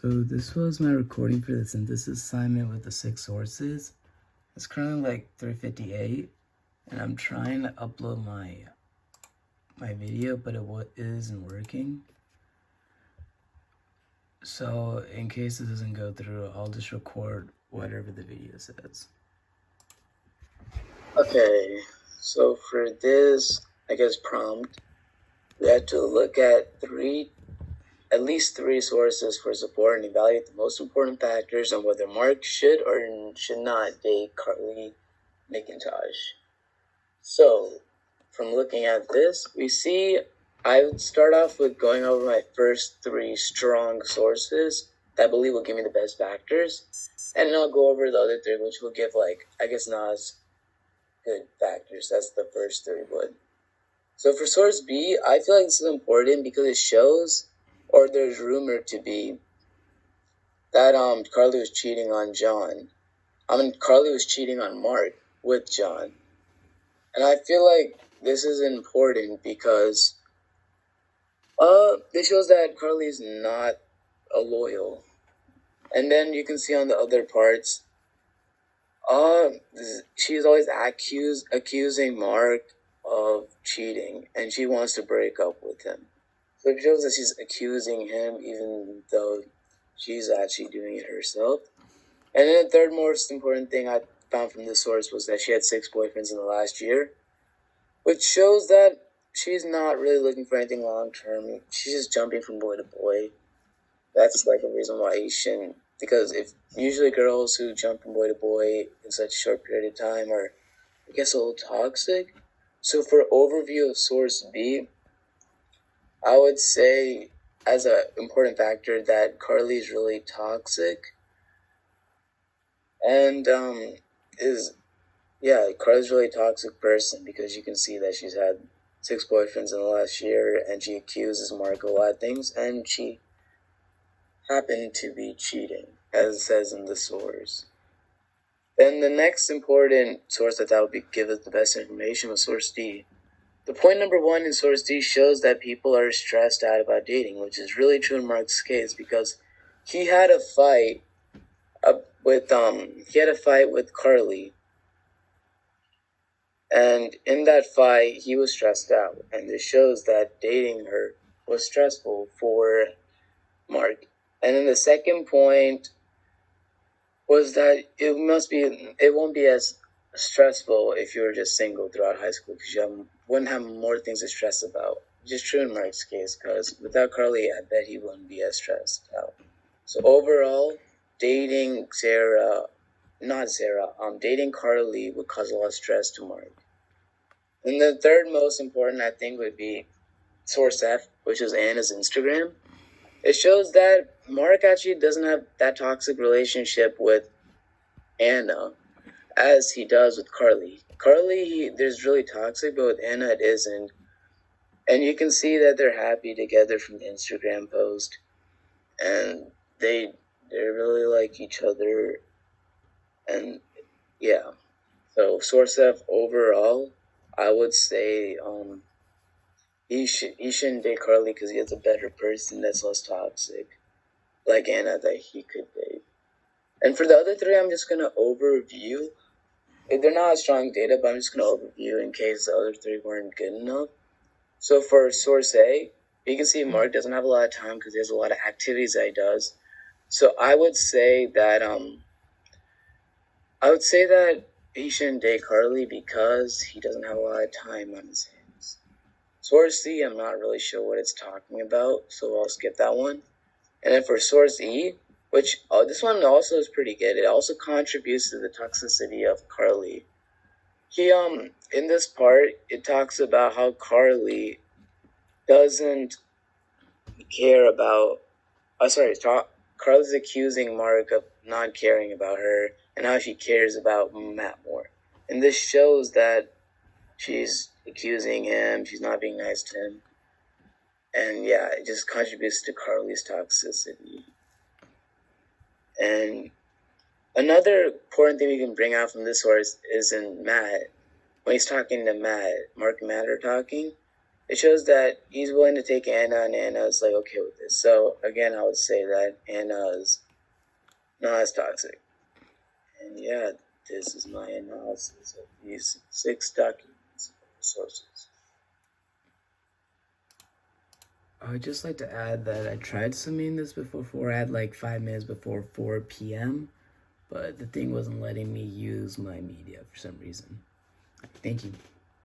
So this was my recording for the synthesis assignment with the 6 sources. It's currently like 3:58, and I'm trying to upload my video, but it isn't working. So in case it doesn't go through, I'll just record whatever the video says. Okay, so for this, prompt, we have to look at at least three sources for support and evaluate the most important factors on whether Mark should or should not date Carly McIntosh. So, from looking at this, we see I would start off with going over my first three strong sources that I believe will give me the best factors, and then I'll go over the other three, which will give, not as good factors as the first three would. So for source B, I feel like this is important because it shows, or there's rumored to be, that Carly was cheating on John. Carly was cheating on Mark with John. And I feel like this is important because this shows that Carly is not a loyal. And then you can see on the other parts, she's always accusing Mark of cheating, and she wants to break up with him. So it shows that she's accusing him even though she's actually doing it herself. And then the third most important thing I found from this source was that she had 6 boyfriends in the last year, which shows that she's not really looking for anything long term. She's just jumping from boy to boy. That's like a reason why you shouldn't, because if usually girls who jump from boy to boy in such a short period of time are, I guess, a little toxic. So for overview of source B, I would say as an important factor that Carly's really toxic, and Carly's a really toxic person because you can see that she's had 6 boyfriends in the last year, and she accuses Mark of a lot of things, and she happened to be cheating, as it says in the source. Then the next important source that would give us the best information was source D. The point number 1 in source D shows that people are stressed out about dating, which is really true in Mark's case because he had a fight with Carly, and in that fight he was stressed out, and this shows that dating her was stressful for Mark. And then the second point was that it won't be as stressful if you were just single throughout high school because you wouldn't have more things to stress about. Which is true in Mark's case because without Carly, I bet he wouldn't be as stressed out. So overall, dating Carly would cause a lot of stress to Mark. And the third most important, I think, would be source F, which is Anna's Instagram. It shows that Mark actually doesn't have that toxic relationship with Anna as he does with Carly. Carly, there's really toxic, but with Anna it isn't. And you can see that they're happy together from the Instagram post. And they really like each other. And yeah. So source F overall, I would say he shouldn't date Carly because he has a better person that's less toxic, like Anna, that he could date. And for the other three, I'm just going to overview. They're not strong data, but I'm just going to overview in case the other three weren't good enough. So for source A, you can see Mark doesn't have a lot of time because he has a lot of activities that he does. So I would say that he shouldn't date Carly because he doesn't have a lot of time on his hands. Source C, I'm not really sure what it's talking about, so I'll skip that one. And then for source E, which this one also is pretty good. It also contributes to the toxicity of Carly. He in this part it talks about how Carly doesn't care about. Carly's accusing Mark of not caring about her, and how she cares about Matt more. And this shows that she's accusing him. She's not being nice to him. And yeah, it just contributes to Carly's toxicity. And another important thing we can bring out from this source is in Matt. When he's talking to Matt, Mark and Matt are talking. it shows that he's willing to take Anna, and Anna's like okay with this. So again, I would say that Anna's not as toxic. And yeah, this is my analysis of these 6 documents sources. I would just like to add that I tried submitting this before 4. I had like 5 minutes before 4 p.m. But the thing wasn't letting me use my media for some reason. Thank you.